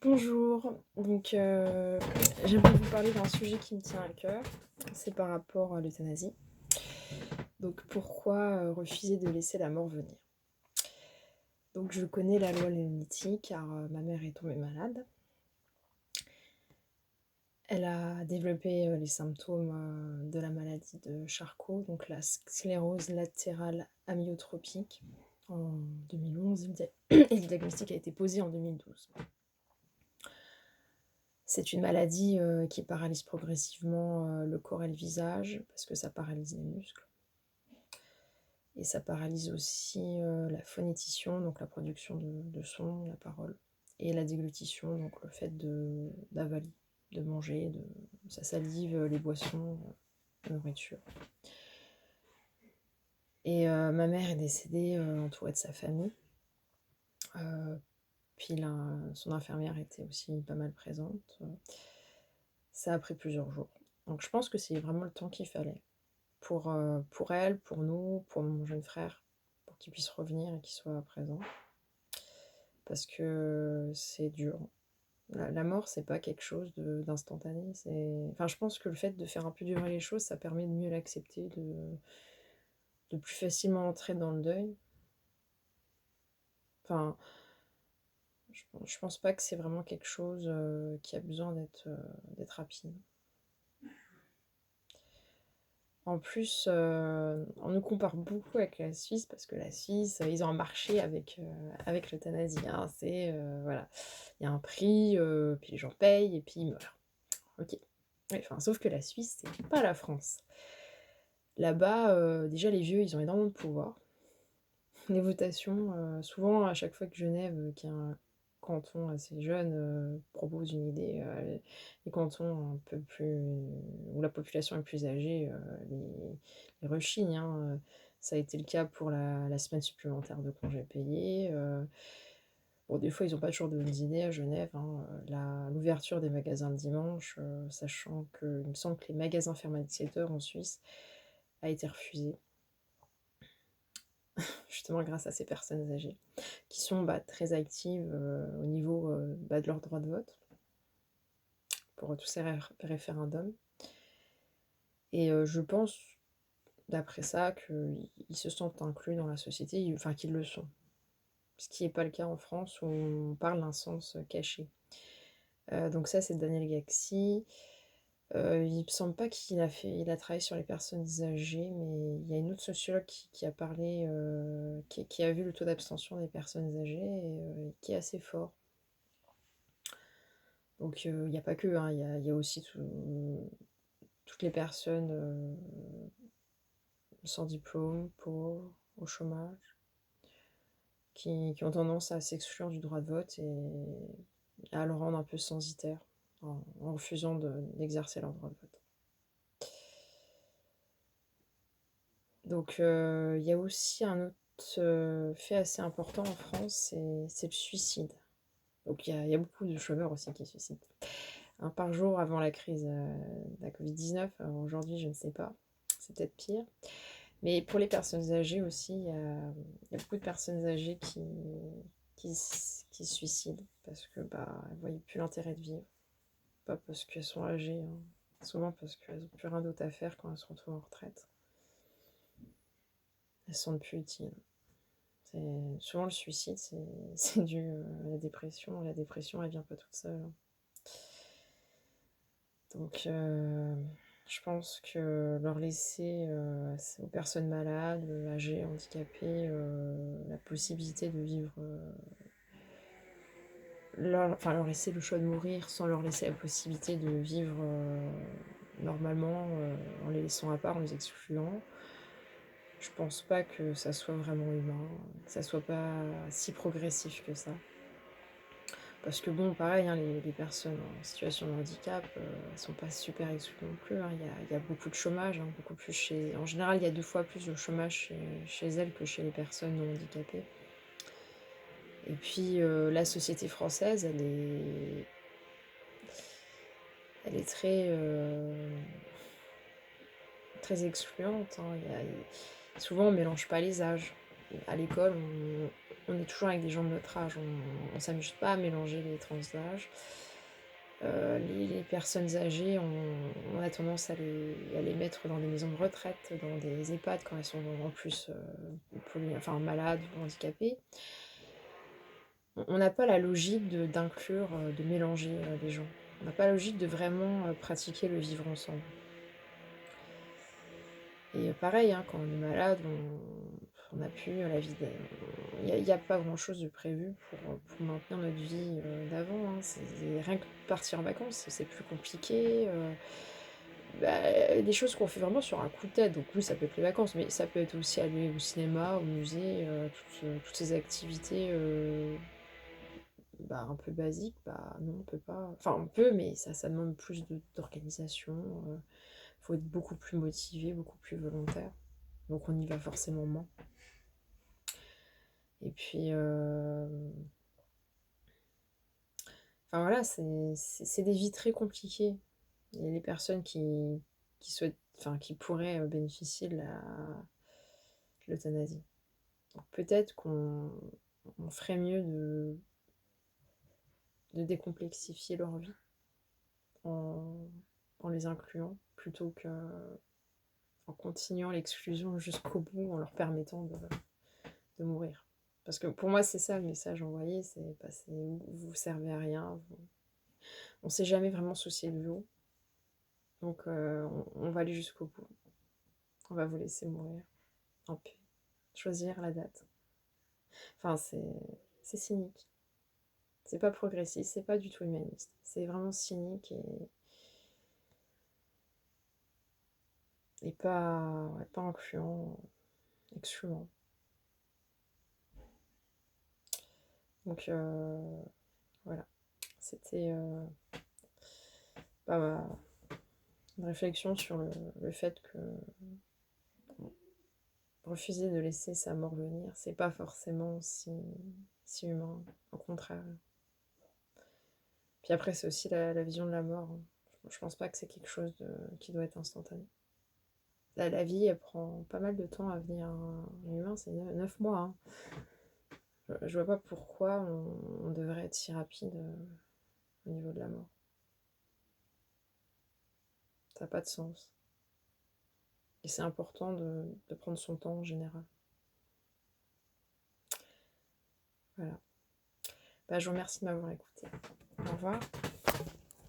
Bonjour, j'aimerais vous parler d'un sujet qui me tient à cœur, c'est par rapport à l'euthanasie. Donc pourquoi, refuser de laisser la mort venir? Donc je connais la loi Léonetti car, ma mère est tombée malade. Elle a développé, les symptômes, de la maladie de Charcot, donc la sclérose latérale amyotrophique en 2011 et le diagnostic a été posé en 2012. C'est une maladie, qui paralyse progressivement, le corps et le visage, parce que ça paralyse les muscles et ça paralyse aussi, la phonétition, donc la production de son, la parole et la déglutition, donc le fait d'avaler, de manger, sa salive, les boissons, la nourriture et ma mère est décédée, entourée de sa famille, puis son infirmière était aussi pas mal présente, ça a pris plusieurs jours. Donc je pense que c'est vraiment le temps qu'il fallait. Pour elle, pour nous, pour mon jeune frère, pour qu'il puisse revenir et qu'il soit présent. Parce que c'est dur. La mort, c'est pas quelque chose d'instantané. Enfin, je pense que le fait de faire un peu durer les choses, ça permet de mieux l'accepter, de plus facilement entrer dans le deuil. Enfin, je pense pas que c'est vraiment quelque chose qui a besoin d'être rapide. En plus, on nous compare beaucoup avec la Suisse parce que la Suisse, ils ont un marché avec l'euthanasie, hein. Voilà, il y a un prix, puis les gens payent et puis ils meurent. OK. Ouais, enfin, sauf que la Suisse, c'est pas la France. Là-bas, déjà les vieux, ils ont énormément de pouvoir. Les votations, souvent à chaque fois que Genève, qui est un canton assez jeune, propose une idée, les cantons un peu plus où la population est plus âgée, les rechignent, hein, ça a été le cas pour la semaine supplémentaire de congés payés, bon des fois ils ont pas toujours de bonnes idées à Genève, hein, l'ouverture des magasins le dimanche, sachant qu'il me semble que les magasins ferment à 17 h en Suisse, a été refusée. Justement grâce à ces personnes âgées, qui sont, très actives, au niveau, de leur droit de vote, pour tous ces référendums et je pense, d'après ça, qu'ils se sentent inclus dans la société, enfin qu'ils le sont. Ce qui n'est pas le cas en France où on parle d'un sens, caché. Donc ça, c'est Daniel Gaxi. Il me semble pas il a travaillé sur les personnes âgées, mais il y a une autre sociologue qui a parlé, qui a vu le taux d'abstention des personnes âgées et qui est assez fort. Donc il y a pas que, hein, il y a aussi toutes les personnes, sans diplôme, pauvres, au chômage, qui ont tendance à s'exclure du droit de vote et à le rendre un peu censitaire en refusant d'exercer leur droit de vote. Donc, il y a aussi un autre, fait assez important en France, c'est le suicide. Donc il y a beaucoup de chômeurs aussi qui se suicident. Un par jour avant la crise, de la Covid-19. Alors aujourd'hui, je ne sais pas, c'est peut-être pire. Mais pour les personnes âgées aussi, il y a beaucoup de personnes âgées qui se suicident parce que, elles ne voient plus l'intérêt de vivre. Pas parce qu'elles sont âgées, hein, souvent parce qu'elles n'ont plus rien d'autre à faire quand elles se retrouvent en retraite. Elles se sentent plus utiles. Souvent le suicide, c'est dû, à la dépression. La dépression, elle vient pas toute seule, hein. Donc je pense que leur laisser, aux personnes malades, âgées, handicapées, la possibilité de vivre, leur laisser le choix de mourir sans leur laisser la possibilité de vivre, normalement, en les laissant à part, en les excluant. Je pense pas que ça soit vraiment humain, que ça soit pas si progressif que ça. Parce que bon, pareil, hein, les personnes en situation de handicap, elles sont pas super exclues non plus, hein. Il y a beaucoup de chômage, hein, beaucoup plus en général, il y a 2 fois plus de chômage chez elles que chez les personnes non handicapées. Et puis, la société française, elle est très, excluante, hein. Souvent, on mélange pas les âges. À l'école, On est toujours avec des gens de notre âge, on s'amuse pas à mélanger les tranches d'âge. Les personnes âgées, on a tendance à les mettre dans des maisons de retraite, dans des EHPAD quand elles sont en plus malades ou handicapées. On n'a pas la logique d'inclure, de mélanger les gens. On n'a pas la logique de vraiment pratiquer le vivre ensemble. Et pareil, hein, quand on est malade, on n'a plus la vie. Il n'y a pas grand-chose de prévu pour maintenir notre vie d'avant. Hein. Rien que partir en vacances, c'est plus compliqué. Des choses qu'on fait vraiment sur un coup de tête. Donc oui, ça peut être les vacances, mais ça peut être aussi aller au cinéma, au musée, toutes ces activités un peu basiques. Non, on peut pas. Enfin, on peut, mais ça demande plus d'organisation. Faut être beaucoup plus motivé, beaucoup plus volontaire. Donc on y va forcément moins. Et puis, voilà, c'est des vies très compliquées. Et les personnes souhaitent, qui pourraient bénéficier de l'euthanasie. Donc peut-être qu'on ferait mieux de décomplexifier leur vie en les incluant, plutôt qu'en continuant l'exclusion jusqu'au bout, en leur permettant de mourir. Parce que pour moi, c'est ça le message envoyé, c'est vous servez à rien, on s'est jamais vraiment soucié de vous, donc on va aller jusqu'au bout. On va vous laisser mourir en paix. Choisir la date. Enfin, c'est cynique. C'est pas progressiste, c'est pas du tout humaniste. C'est vraiment cynique et pas incluant, excluant. Donc voilà. C'était une réflexion sur le fait que refuser de laisser sa mort venir, c'est pas forcément si humain, au contraire. Puis après, c'est aussi la vision de la mort. Je pense pas que c'est quelque chose qui doit être instantané. La vie, elle prend pas mal de temps à venir. Un humain, c'est 9 mois. Hein. Je vois pas pourquoi on devrait être si rapide au niveau de la mort. Ça n'a pas de sens. Et c'est important de prendre son temps en général. Voilà. Je vous remercie de m'avoir écouté. Au revoir.